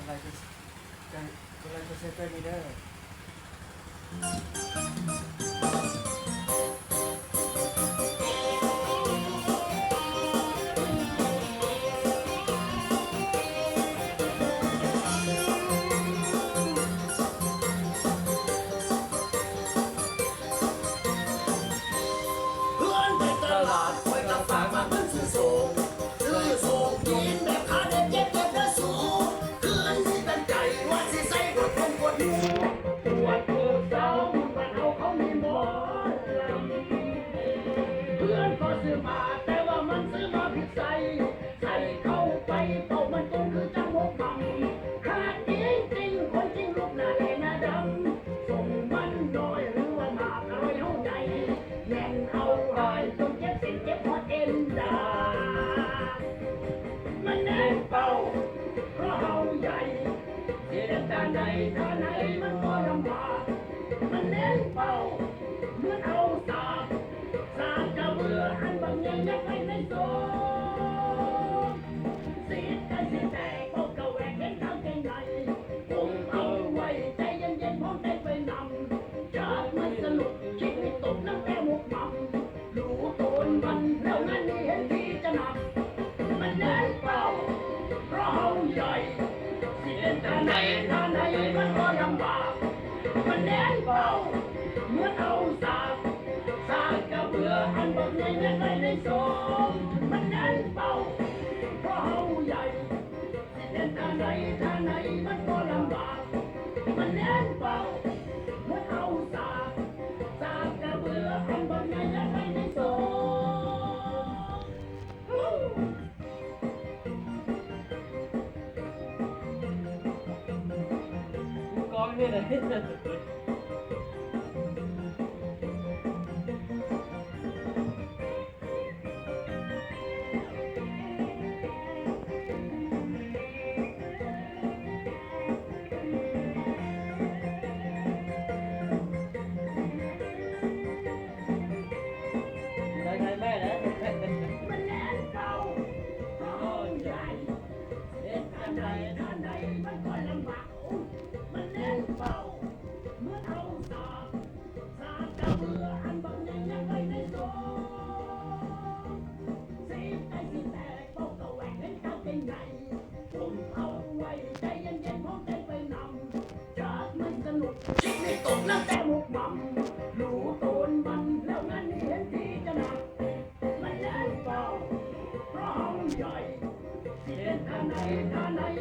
ไลค์กดไลค์กดแชร์ด้วยมีเด้เพื่อนไปตลาดคอยกับฝากมาเพิ่นซื้อส่งกินแบบขาเด็ดเจ็บและสูงคืนที่เป็นใจว่าสิใส่กดคนกดหูปวดเกิดเศร้ามันเอาเขามีหมอลำเพื่อนก็ซื้อมาแต่ว่ามันซื้อมาผิดใส่เข้าไปเป่ามันตรงคือจังหวะบังขาดจริงคนจริงลูกหน้าแดงหน้าดำส่งมันน้อยหรือว่ามากอะไรเฮาใหญ่แน่นเอาหายจนเจ็บสิ้นเจ็บหมดเอ็นดามันแน่นเป่าเพราะเฮาใหญ่เสียตาไหนมันก็ลำบากมันแน่นเป่าเหมือนเอาสากจะเบื่อหันบางอย่างยังไม่ในโซสีกันสีแตกพบกะแหวกเห็นทางเก่งใหญ่ผมเอาไว้ใจเย็นๆพร้อมได้ไปนำจากมันสนุกคิดไม่ตกน้ำแก้วมุกมั่มรู้ตนมันแล้วงั้นนี่เห็นทีจะหนักมันแน่นเป่าเพราะเฮาใหญ่เสียตาไหนมันก็ลำบากมันแน่นเป่าเหมือนเอาสากจะเบื่อหันบางอย่างยังไม่ได้สมมันแน่นเป่าเพราะเฮาใหญ่เสียตาไหนมันก็ลำบากมันแน่นเป่าเหมือนเอาสากจะเบื่อหันบางอย่างยังไม่ได้สมกองนี่เลยได้ไงแม่นะมันแน่นเป่าเพราะเฮาใหญ่เสียตาไหนมันก็ลำบากมันแน่นเป่าเหมื่อนเอาสากจะเบื่อหันบางอย่างยังไม่ได้สมสีแตกเป่ากะแหวกเห็นทางเป็นไงผมเอาไว้ใจเย็นๆพร้อมได้ไปนำจากมันสนุกคิดไม่ตกแล้วแต่มุกมั่มรู้ตนมันแล้วงั้นนี่เห็นทีจะหนักมันแน่นเป่าเพราะเฮาใหญ่เสียท่าไหน